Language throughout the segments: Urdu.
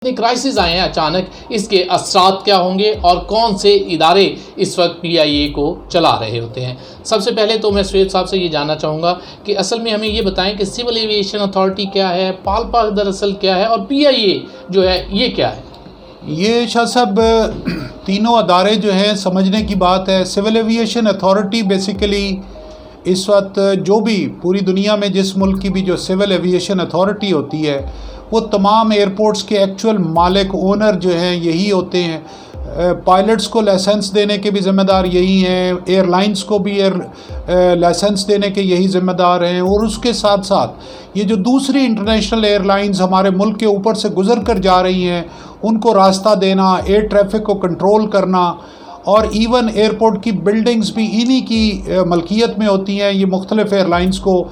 کرائسس آئے ہیں اچانک، اس کے اثرات کیا ہوں گے اور کون سے ادارے اس وقت پی آئی اے کو چلا رہے ہوتے ہیں؟ سب سے پہلے تو میں سویب صاحب سے یہ جاننا چاہوں گا کہ اصل میں ہمیں یہ بتائیں کہ سول ایویشن اتھارٹی کیا ہے، پالپا دراصل کیا ہے، اور پی آئی اے جو ہے یہ کیا ہے؟ یہ شاہ صاحب تینوں ادارے جو ہیں سمجھنے کی بات ہے. سول ایویشن اتھارٹی بیسیکلی اس وقت جو بھی پوری دنیا میں جس ملک کی بھی جو سول ایویشن اتھارٹی ہوتی ہے وہ تمام ایئرپورٹس کے ایکچوئل مالک اونر جو ہیں یہی ہوتے ہیں. پائلٹس کو لائسنس دینے کے بھی ذمہ دار یہی ہیں، ایئر لائنس کو بھی لائسنس دینے کے یہی ذمہ دار ہیں، اور اس کے ساتھ ساتھ یہ جو دوسری انٹرنیشنل ایئر لائنز ہمارے ملک کے اوپر سے گزر کر جا رہی ہیں ان کو راستہ دینا، ایئر ٹریفک کو کنٹرول کرنا، اور ایون ایئرپورٹ کی بلڈنگز بھی انہی کی ملکیت میں ہوتی ہیں. یہ مختلف ایئر لائنس کو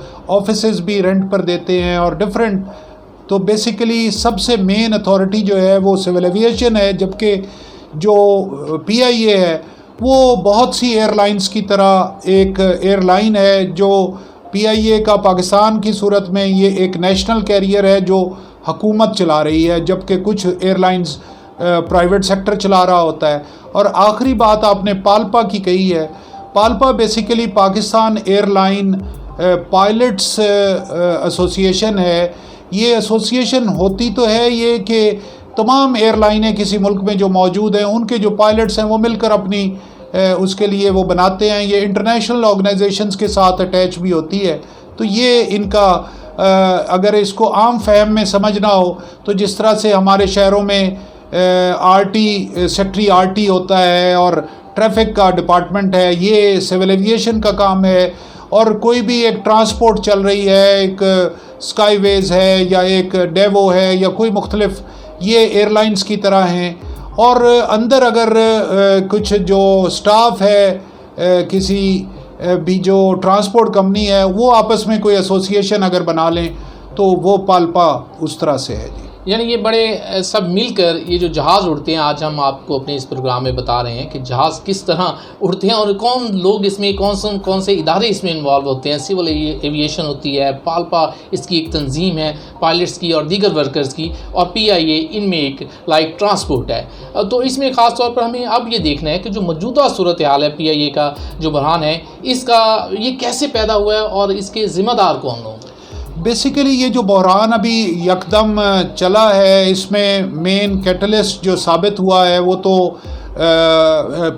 آفیسز بھی رینٹ پر دیتے ہیں اور ڈفرینٹ. تو بیسیکلی سب سے مین اتھارٹی جو ہے وہ سول ایویشن ہے، جبکہ جو پی آئی اے ہے وہ بہت سی ایئر لائنس کی طرح ایک ایئر لائن ہے. جو پی آئی اے کا پاکستان کی صورت میں یہ ایک نیشنل کیریئر ہے جو حکومت چلا رہی ہے، جبکہ کچھ ایئر لائنز پرائیویٹ سیکٹر چلا رہا ہوتا ہے. اور آخری بات آپ نے پالپا کی کہی ہے. PALPA basically Pakistan airline pilots association ہے. یہ ایسوسیشن ہوتی تو ہے یہ کہ تمام ایئر لائنیں کسی ملک میں جو موجود ہیں ان کے جو پائلٹس ہیں وہ مل کر اپنی اس کے لیے وہ بناتے ہیں. یہ انٹرنیشنل آرگنائزیشنز کے ساتھ اٹیچ بھی ہوتی ہے. تو یہ ان کا اگر اس کو عام فہم میں سمجھنا ہو تو جس طرح سے ہمارے شہروں میں R T secretary R T ہوتا ہے اور ٹریفک کا ڈپارٹمنٹ ہے، یہ سول ایویشن کا کام ہے. اور کوئی بھی ایک ٹرانسپورٹ چل رہی ہے، ایک اسکائی ویز ہے یا ایک ڈیوو ہے یا کوئی مختلف، یہ ایئر لائنس کی طرح ہیں. اور اندر اگر کچھ جو سٹاف ہے کسی بھی جو ٹرانسپورٹ کمپنی ہے وہ آپس میں کوئی ایسوسیشن اگر بنا لیں تو وہ پالپا اس طرح سے ہے. جی یعنی یہ بڑے سب مل کر یہ جو جہاز اڑتے ہیں، آج ہم آپ کو اپنے اس پروگرام میں بتا رہے ہیں کہ جہاز کس طرح اڑتے ہیں اور کون لوگ اس میں کون سے ادارے اس میں انوالو ہوتے ہیں. سول ایویشن ہوتی ہے، پالپا اس کی ایک تنظیم ہے پائلٹس کی اور دیگر ورکرز کی، اور پی آئی اے ان میں ایک لائک ٹرانسپورٹ ہے. تو اس میں خاص طور پر ہمیں اب یہ دیکھنا ہے کہ جو موجودہ صورتحال ہے پی آئی اے کا جو بحران ہے، اس کا یہ کیسے پیدا ہوا ہے اور اس کے ذمہ دار کون لوگ؟ بیسیکلی یہ جو بحران ابھی یکدم چلا ہے اس میں مین کیٹلسٹ جو ثابت ہوا ہے وہ تو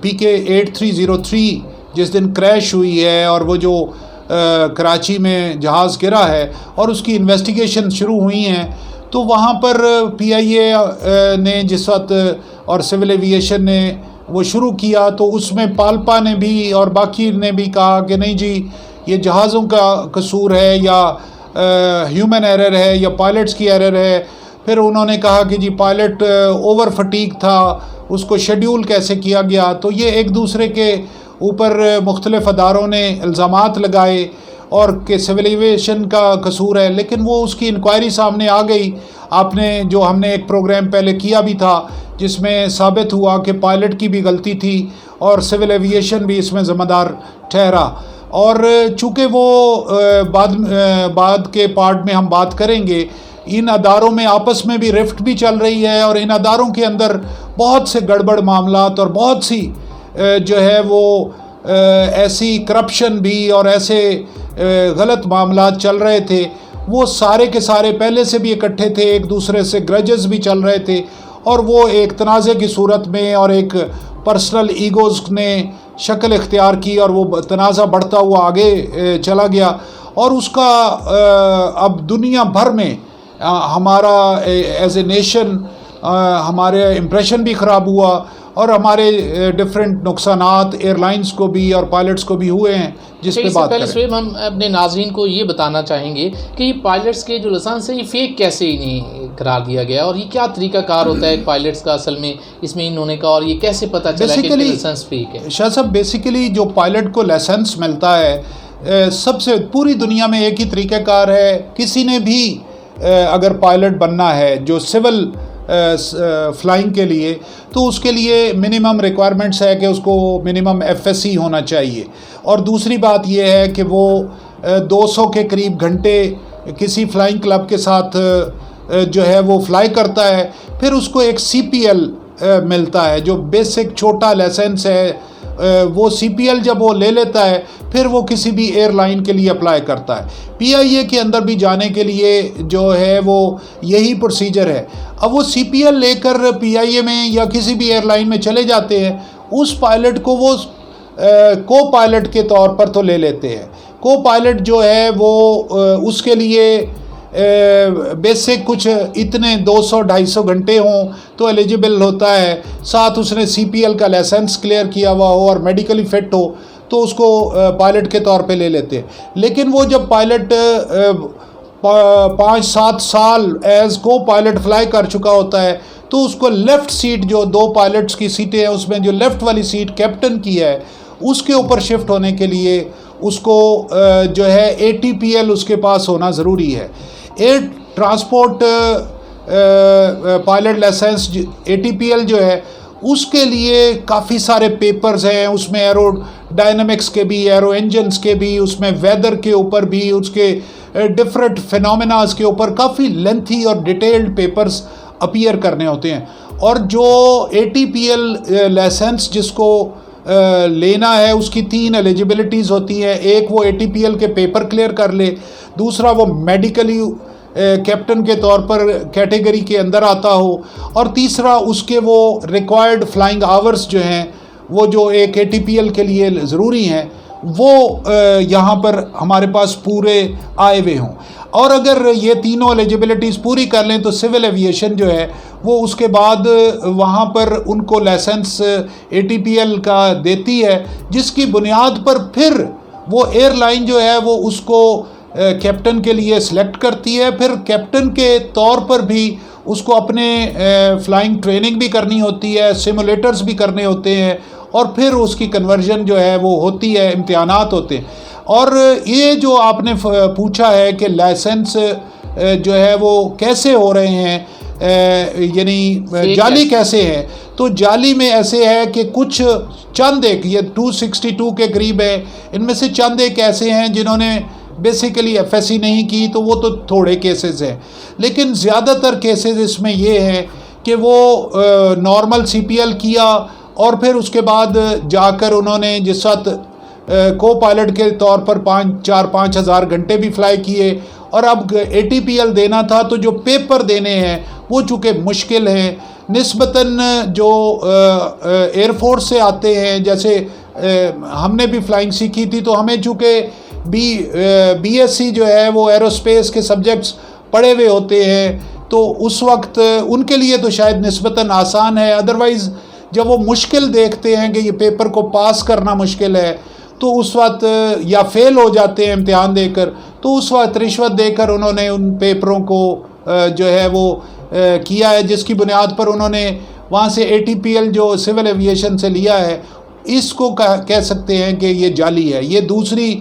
پی کے 8303 جس دن کریش ہوئی ہے اور وہ جو کراچی میں جہاز گرا ہے اور اس کی انویسٹیگیشن شروع ہوئی ہیں. تو وہاں پر پی آئی اے نے جس وقت اور سول ایویشن نے وہ شروع کیا تو اس میں پالپا نے بھی اور باقی نے بھی کہا کہ نہیں جی یہ جہازوں کا قصور ہے یا ہیومن ایرر ہے یا پائلٹس کی ایرر ہے. پھر انہوں نے کہا کہ جی پائلٹ اوور فٹیگ تھا، اس کو شیڈیول کیسے کیا گیا. تو یہ ایک دوسرے کے اوپر مختلف اداروں نے الزامات لگائے اور کہ سول ایویشن کا قصور ہے، لیکن وہ اس کی انکوائری سامنے آ گئی. آپ نے جو ہم نے ایک پروگرام پہلے کیا بھی تھا جس میں ثابت ہوا کہ پائلٹ کی بھی غلطی تھی اور سول ایویشن بھی اس میں ذمہ دار ٹھہرا. اور چونکہ وہ بعد کے پارٹ میں ہم بات کریں گے، ان اداروں میں آپس میں بھی رفٹ بھی چل رہی ہے اور ان اداروں کے اندر بہت سے گڑبڑ معاملات اور بہت سی جو ہے وہ ایسی کرپشن بھی اور ایسے غلط معاملات چل رہے تھے. وہ سارے کے سارے پہلے سے بھی اکٹھے تھے، ایک دوسرے سے گرجز بھی چل رہے تھے، اور وہ ایک تنازع کی صورت میں اور ایک پرسنل ایگوز نے شکل اختیار کی اور وہ تنازع بڑھتا ہوا آگے چلا گیا. اور اس کا اب دنیا بھر میں ہمارا ایز اے نیشن ہمارے امپریشن بھی خراب ہوا اور ہمارے ڈفرینٹ نقصانات ایئر لائنس کو بھی اور پائلٹس کو بھی ہوئے ہیں جس پہ بات کریں. سویب ہم اپنے ناظرین کو یہ بتانا چاہیں گے کہ یہ پائلٹس کے جو لائسنس ہیں یہ فیک کیسے انہیں قرار دیا گیا اور یہ کیا طریقہ کار ہوتا ہے پائلٹس کا اصل میں اس میں انہوں نے کہا، اور یہ کیسے پتہ چلا کہ لائسنس فیک ہے؟ شاہ صاحب بیسیکلی جو پائلٹ کو لائسنس ملتا ہے سب سے پوری دنیا میں ایک ہی طریقہ کار ہے. کسی نے بھی اگر پائلٹ بننا ہے جو سول فلائنگ کے لیے تو اس کے لیے منیمم ریکوائرمنٹس ہے کہ اس کو منیمم ایف ایس سی ہونا چاہیے. اور دوسری بات یہ ہے کہ وہ 200 کے قریب گھنٹے کسی فلائنگ کلب کے ساتھ جو ہے وہ فلائی کرتا ہے، پھر اس کو ایک CPL ملتا ہے جو بیسک چھوٹا لائسنس ہے، وہ CPL جب وہ لے لیتا ہے پھر وہ کسی بھی ایئر لائن کے لیے اپلائی کرتا ہے۔ PIA کے اندر بھی جانے کے لیے جو ہے وہ یہی پروسیجر ہے۔ اب وہ CPL لے کر PIA میں یا کسی بھی ایئر لائن میں چلے جاتے ہیں، اس پائلٹ کو وہ کو پائلٹ کے طور پر تو لے لیتے ہیں۔ کو پائلٹ جو ہے وہ اس کے لیے بیسک کچھ اتنے 200-250 گھنٹے ہوں تو ایلیجیبل ہوتا ہے، ساتھ اس نے CPL کا لائسنس کلیئر کیا ہوا ہو اور میڈیکلی فٹ ہو تو اس کو پائلٹ کے طور پہ لے لیتے ہیں۔ لیکن وہ جب پائلٹ 5-7 سال ایز کو پائلٹ فلائی کر چکا ہوتا ہے تو اس کو لیفٹ سیٹ، جو 2 پائلٹس کی سیٹیں ہیں اس میں جو لیفٹ والی سیٹ کیپٹن کی ہے، اس کے اوپر شفٹ ہونے کے لیے اس کو جو ہے ATPL اس کے پاس ہونا ضروری ہے۔ Air transport pilot licence ATPL جو ہے اس کے لیے کافی سارے پیپرز ہیں، اس میں ایرو ڈائنامکس کے بھی، ایرو انجنز کے بھی، اس میں ویدر کے اوپر بھی، اس کے ڈفرینٹ فینومیناز کے اوپر کافی لینتھی اور ڈیٹیلڈ پیپرز اپیئر کرنے ہوتے ہیں۔ اور جو ATPL لائسنس جس کو لینا ہے اس کی 3 ایلیجبلٹیز ہوتی ہیں۔ ایک وہ ATPL کے پیپر کلیئر کر لے، دوسرا وہ میڈیکلی کیپٹن کے طور پر کیٹیگری کے اندر آتا ہو، اور تیسرا اس کے وہ ریکوائرڈ فلائنگ آورز جو ہیں وہ جو ایک ATPL کے لیے ضروری ہیں وہ یہاں پر ہمارے پاس پورے آئے ہوئے ہوں۔ اور اگر یہ تینوں ایلیجبلٹیز پوری کر لیں تو سول ایویشن جو ہے وہ اس کے بعد وہاں پر ان کو لائسنس ATPL کا دیتی ہے، جس کی بنیاد پر پھر وہ ایئر لائن جو ہے وہ اس کو کیپٹن کے لیے سلیکٹ کرتی ہے۔ پھر کیپٹن کے طور پر بھی اس کو اپنے فلائنگ ٹریننگ بھی کرنی ہوتی ہے، سیمولیٹرز بھی کرنے ہوتے ہیں، اور پھر اس کی کنورژن جو ہے وہ ہوتی ہے، امتحانات ہوتے ہیں۔ اور یہ جو آپ نے پوچھا ہے کہ لائسنس جو ہے وہ کیسے ہو رہے ہیں، یعنی جعلی کیسے ہیں، تو جعلی میں ایسے ہے کہ کچھ چند ایک، یہ 262 کے قریب ہے، ان میں سے چند ایک ایسے ہیں جنہوں نے بیسیکلی FSC نہیں کی، تو وہ تو تھوڑے کیسز ہیں، لیکن زیادہ تر کیسز اس میں یہ ہیں کہ وہ نارمل CPL کیا اور پھر اس کے بعد جا کر انہوں نے جس وقت کو پائلٹ کے طور پر 4-5 ہزار گھنٹے بھی فلائی کیے، اور اب ATPL دینا تھا تو جو پیپر دینے ہیں وہ چونکہ مشکل ہیں نسبتاً، جو ایئر فورس سے آتے ہیں، جیسے ہم نے بھی فلائنگ سیکھی تھی تو ہمیں چونکہ BSc جو ہے وہ ایروسپیس کے سبجیکٹس پڑھے ہوئے ہوتے ہیں، تو اس وقت ان کے لیے تو شاید نسبتاً آسان ہے۔ ادروائز جب وہ مشکل دیکھتے ہیں کہ یہ پیپر کو پاس کرنا مشکل ہے تو اس وقت یا فیل ہو جاتے ہیں امتحان دے کر، تو اس وقت رشوت دے کر انہوں نے ان پیپروں کو جو ہے وہ کیا ہے، جس کی بنیاد پر انہوں نے وہاں سے ATPL جو سول ایویشن سے لیا ہے، اس کو کہہ سکتے ہیں کہ یہ جعلی ہے۔ یہ دوسری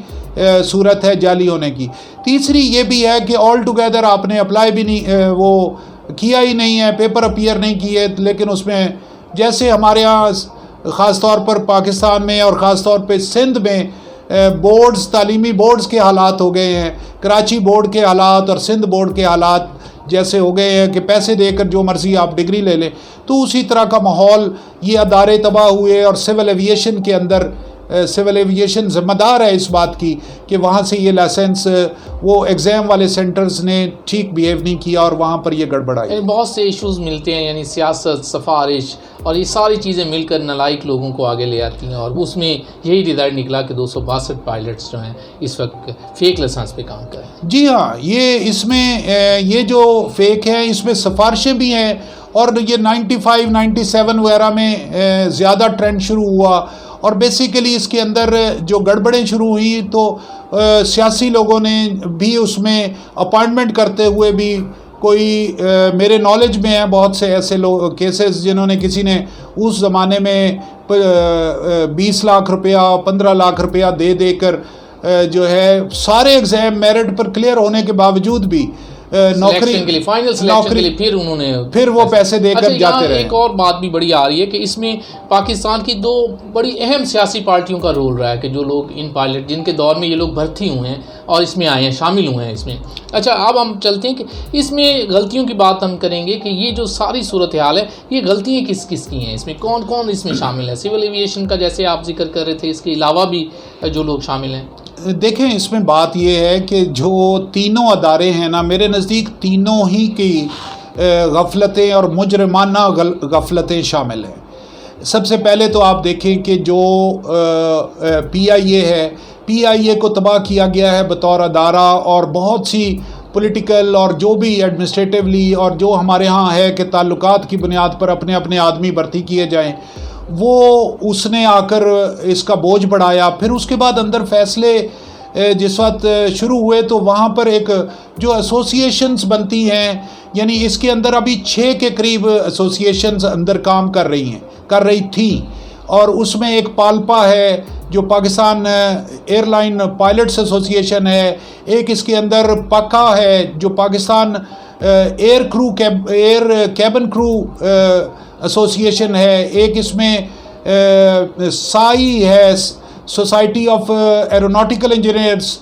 صورت ہے جعلی ہونے کی۔ تیسری یہ بھی ہے کہ آل ٹوگیدر آپ نے اپلائی بھی نہیں، وہ کیا ہی نہیں ہے، پیپر اپیئر نہیں کیے، لیکن اس میں جیسے ہمارے ہاں خاص طور پر پاکستان میں اور خاص طور پہ سندھ میں بورڈز، تعلیمی بورڈز کے حالات ہو گئے ہیں، کراچی بورڈ کے حالات اور سندھ بورڈ کے حالات جیسے ہو گئے ہیں کہ پیسے دے کر جو مرضی آپ ڈگری لے لیں، تو اسی طرح کا ماحول یہ ادارے تباہ ہوئے، اور سول ایویشن کے اندر سول ایویشن ذمہ دار ہے اس بات کی کہ وہاں سے یہ لائسنس وہ ایگزام والے سینٹرز نے ٹھیک بیہیو نہیں کیا اور وہاں پر یہ گڑبڑ آئی۔ بہت سے ایشوز ملتے ہیں، یعنی سیاست، سفارش اور یہ ساری چیزیں مل کر نالائق لوگوں کو آگے لے آتی ہیں، اور اس میں یہی ریزلٹ نکلا کہ 262 پائلٹس جو ہیں اس وقت فیک لائسنس پہ کام کریں۔ جی ہاں، یہ اس میں یہ جو فیک ہیں اس میں سفارشیں بھی ہیں، اور یہ 95 97 وغیرہ میں زیادہ ٹرینڈ شروع ہوا، اور بیسیکلی اس کے اندر جو گڑبڑیں شروع ہوئی تو سیاسی لوگوں نے بھی اس میں اپائنٹمنٹ کرتے ہوئے بھی کوئی میرے نالج میں ہیں بہت سے ایسے لوگ کیسز جنہوں نے کسی نے اس زمانے میں 20 لاکھ روپیہ 15 لاکھ روپیہ دے کر جو ہے سارے ایگزام میرٹ پر کلیئر ہونے کے باوجود بھی نوکری کے لیے فائنل سلیکشن کے لیے پھر انہوں نے وہ پیسے دے کر جاتے رہے. ایک اور بات بھی بڑی آ رہی ہے کہ اس میں پاکستان کی دو بڑی اہم سیاسی پارٹیوں کا رول رہا ہے کہ جو لوگ ان پائلٹ جن کے دور میں یہ لوگ بھرتی ہوئے ہیں اور اس میں آئے ہیں شامل ہوئے ہیں اس میں. اچھا اب ہم چلتے ہیں کہ اس میں غلطیوں کی بات ہم کریں گے کہ یہ جو ساری صورتحال ہے یہ غلطیاں کس کس کی ہیں, اس میں کون کون اس میں شامل ہے. سول ایویشن کا جیسے آپ ذکر کر رہے تھے, اس کے علاوہ بھی جو لوگ شامل ہیں. دیکھیں اس میں بات یہ ہے کہ جو تینوں ادارے ہیں نا, میرے نزدیک تینوں ہی کی غفلتیں اور مجرمانہ غفلتیں شامل ہیں. سب سے پہلے تو آپ دیکھیں کہ جو پی آئی اے ہے, پی آئی اے کو تباہ کیا گیا ہے بطور ادارہ, اور بہت سی پولیٹیکل اور جو بھی ایڈمنسٹریٹولی اور جو ہمارے ہاں ہے کہ تعلقات کی بنیاد پر اپنے اپنے آدمی بھرتی کیے جائیں, وہ اس نے آ کر اس کا بوجھ بڑھایا. پھر اس کے بعد اندر فیصلے جس وقت شروع ہوئے تو وہاں پر ایک جو ایسوسیشنز بنتی ہیں, یعنی اس کے اندر ابھی 6 کے قریب ایسوسیشنز اندر کام کر رہی تھیں, اور اس میں ایک پالپا ہے جو Pakistan airline pilots association ہے, ایک اس کے اندر پکا ہے جو Pakistan air cabin crew association ہے, ایک اس میں سائی ہے سوسائٹی آف ایروناٹیکل انجینئرز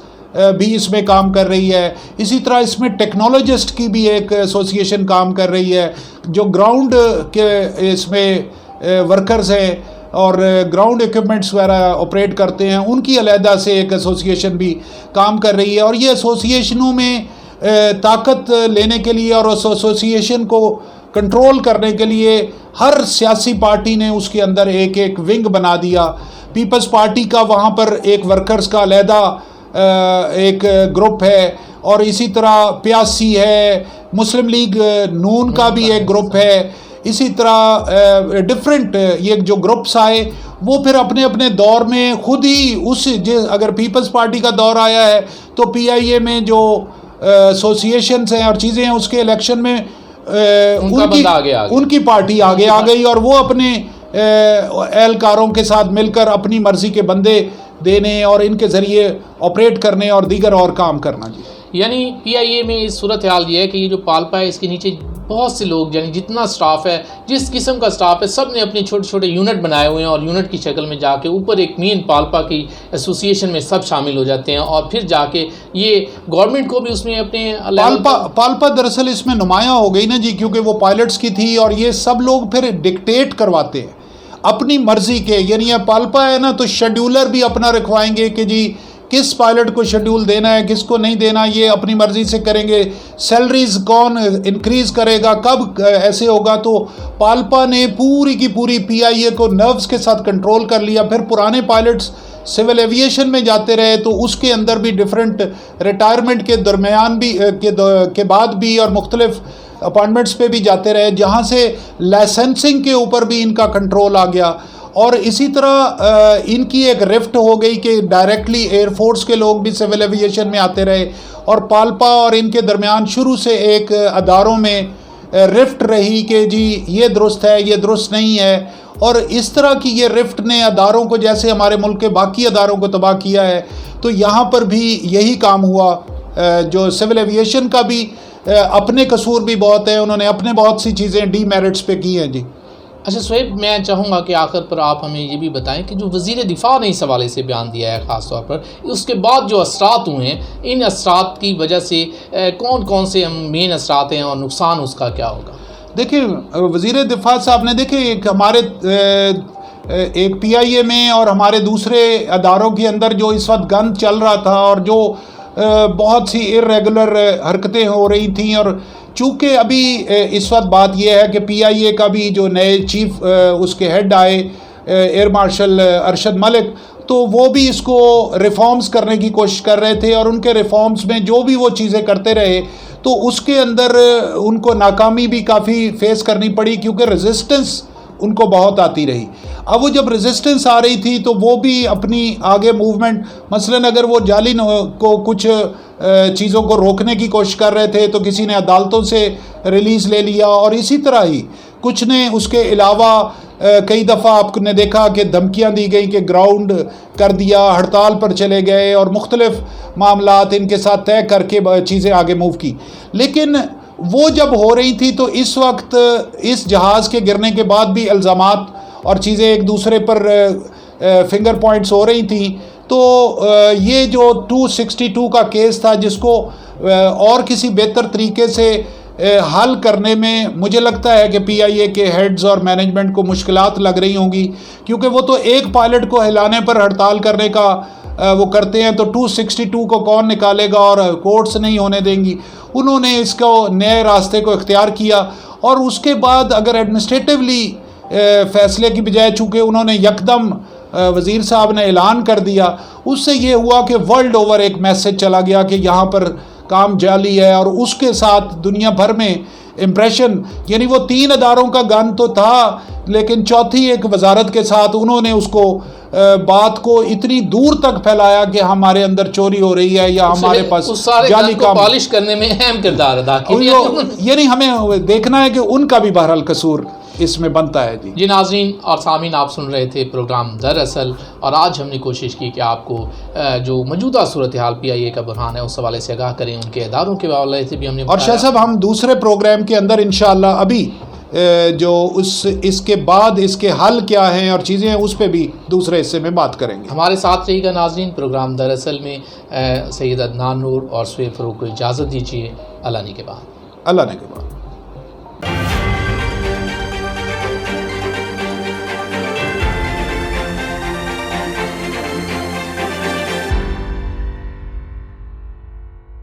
بھی اس میں کام کر رہی ہے. اسی طرح اس میں ٹیکنالوجسٹ کی بھی ایک ایسوسیشن کام کر رہی ہے, جو گراؤنڈ کے اس میں ورکرز ہیں اور گراؤنڈ ایکوپمنٹس وغیرہ آپریٹ کرتے ہیں, ان کی علیحدہ سے ایک ایسوسیشن بھی کام کر رہی ہے. اور یہ ایسوسیشنوں میں طاقت لینے کے لیے اور اس ایسوسیشن کو کنٹرول کرنے کے لیے ہر سیاسی پارٹی نے اس کے اندر ایک ایک ونگ بنا دیا. پیپلز پارٹی کا وہاں پر ایک ورکرز کا علیحدہ ایک گروپ ہے, اور اسی طرح پیاسی ہے, مسلم لیگ نون کا بھی ایک گروپ ہے. اسی طرح ڈفرینٹ یہ جو گروپس آئے وہ پھر اپنے اپنے دور میں خود ہی اگر پیپلز پارٹی کا دور آیا ہے تو پی آئی اے میں جو ایسوسیشنز ہیں اور چیزیں ہیں اس کے الیکشن میں ان کی پارٹی آگے آ گئی, اور وہ اپنے اہلکاروں کے ساتھ مل کر اپنی مرضی کے بندے دینے اور ان کے ذریعے آپریٹ کرنے اور دیگر اور کام کرنا. جی یعنی پی آئی اے میں صورتحال یہ ہے کہ یہ جو پالپا ہے اس کے نیچے بہت سے لوگ, یعنی جتنا سٹاف ہے, جس قسم کا سٹاف ہے, سب نے اپنے چھوٹے چھوٹے یونٹ بنائے ہوئے ہیں, اور یونٹ کی شکل میں جا کے اوپر ایک مین پالپا کی ایسوسیشن میں سب شامل ہو جاتے ہیں, اور پھر جا کے یہ گورنمنٹ کو بھی اس میں اپنے پالپا دراصل اس میں نمایاں ہو گئی نا جی, کیونکہ وہ پائلٹس کی تھی, اور یہ سب لوگ پھر ڈکٹیٹ کرواتے ہیں اپنی مرضی کے. یعنی یہ پالپا ہے نا, تو شیڈیولر بھی اپنا رکھوائیں گے کہ جی کس پائلٹ کو شیڈیول دینا ہے, کس کو نہیں دینا, یہ اپنی مرضی سے کریں گے. سیلریز کون انکریز کرے گا, کب ایسے ہوگا. تو پالپا نے پوری کی پوری پی آئی اے کو نروز کے ساتھ کنٹرول کر لیا. پھر پرانے پائلٹس سول ایویشن میں جاتے رہے تو اس کے اندر بھی ڈفرینٹ ریٹائرمنٹ کے درمیان بھی کے بعد بھی اور مختلف اپائنٹمنٹس پہ بھی جاتے رہے, جہاں سے لائسنسنگ کے اوپر بھی ان کا کنٹرول آ گیا. اور اسی طرح ان کی ایک رفٹ ہو گئی کہ ڈائریکٹلی ایئر فورس کے لوگ بھی سول ایویشن میں آتے رہے, اور پالپا اور ان کے درمیان شروع سے ایک اداروں میں رفٹ رہی کہ جی یہ درست ہے, یہ درست نہیں ہے. اور اس طرح کی یہ رفٹ نے اداروں کو, جیسے ہمارے ملک کے باقی اداروں کو تباہ کیا ہے, تو یہاں پر بھی یہی کام ہوا. جو سول ایویشن کا بھی اپنے قصور بھی بہت ہیں, انہوں نے اپنے بہت سی چیزیں ڈی میرٹس پہ کی ہیں. جی اچھا سہیب, میں چاہوں گا کہ آخر پر آپ ہمیں یہ بھی بتائیں کہ جو وزیر دفاع نے اس حوالے سے بیان دیا ہے خاص طور پر, اس کے بعد جو اثرات ہوئے ہیں, ان اثرات کی وجہ سے کون کون سے مین اثرات ہیں اور نقصان اس کا کیا ہوگا؟ دیکھیں وزیر دفاع صاحب نے, دیکھیں ایک ہمارے ایک پی آئی اے میں اور ہمارے دوسرے اداروں کے اندر جو اس وقت گند چل رہا تھا اور جو بہت سی ارریگولر حرکتیں ہو رہی تھیں, اور چونکہ ابھی اس وقت بات یہ ہے کہ پی آئی اے کا بھی جو نئے چیف اس کے ہیڈ آئے ایئر مارشل ارشد ملک, تو وہ بھی اس کو ریفارمز کرنے کی کوشش کر رہے تھے, اور ان کے ریفارمز میں جو بھی وہ چیزیں کرتے رہے تو اس کے اندر ان کو ناکامی بھی کافی فیس کرنی پڑی, کیونکہ ریزسٹنس ان کو بہت آتی رہی. اب وہ جب ریزسٹنس آ رہی تھی تو وہ بھی اپنی آگے موومنٹ, مثلاً اگر وہ جعلی کو کچھ چیزوں کو روکنے کی کوشش کر رہے تھے تو کسی نے عدالتوں سے ریلیز لے لیا, اور اسی طرح ہی کچھ نے اس کے علاوہ کئی دفعہ آپ نے دیکھا کہ دھمکیاں دی گئی کہ گراؤنڈ کر دیا، ہڑتال پر چلے گئے اور مختلف معاملات ان کے ساتھ طے کر کے چیزیں آگے موو کی. لیکن وہ جب ہو رہی تھی تو اس وقت اس جہاز کے گرنے کے بعد بھی الزامات اور چیزیں ایک دوسرے پر فنگر پوائنٹس ہو رہی تھیں. تو یہ جو 262 کا کیس تھا جس کو اور کسی بہتر طریقے سے حل کرنے میں مجھے لگتا ہے کہ پی آئی اے کے ہیڈز اور مینجمنٹ کو مشکلات لگ رہی ہوں گی، کیونکہ وہ تو ایک پائلٹ کو ہلانے پر ہڑتال کرنے کا وہ کرتے ہیں، تو 262 کو کون نکالے گا اور کورٹس نہیں ہونے دیں گی. انہوں نے اس کو نئے راستے کو اختیار کیا اور اس کے بعد اگر ایڈمنسٹریٹولی فیصلے کی بجائے چونکہ انہوں نے یکدم وزیر صاحب نے اعلان کر دیا، اس سے یہ ہوا کہ ورلڈ اوور ایک میسج چلا گیا کہ یہاں پر کام جعلی ہے، اور اس کے ساتھ دنیا بھر میں امپریشن، یعنی وہ 3 اداروں کا گن تو تھا لیکن چوتھی ایک وزارت کے ساتھ انہوں نے اس کو بات کو اتنی دور تک پھیلایا کہ ہمارے اندر چوری ہو رہی ہے یا ہمارے پاس جعلی کام پالش کرنے میں اہم کردار ادا کیا. یعنی ہمیں دیکھنا ہے کہ ان کا بھی بہرحال قصور اس میں بنتا ہے. جی ناظرین اور سامعین، آپ سن رہے تھے پروگرام دراصل، اور آج ہم نے کوشش کی کہ آپ کو جو موجودہ صورتحال پی آئی اے کا بحران ہے اس حوالے سے آگاہ کریں، ان کے اداروں کے حوالے سے بھی ہم نے. اور شاہ صاحب ہم دوسرے پروگرام کے اندر انشاءاللہ ابھی جو اس کے بعد اس کے حل کیا ہیں اور چیزیں ہیں اس پہ بھی دوسرے حصے میں بات کریں گے. ہمارے ساتھ رہیے گا ناظرین. پروگرام دراصل میں سید عدنان نور اور سہیل فاروق کو اجازت دیجیے. اللہ نے کے بعد.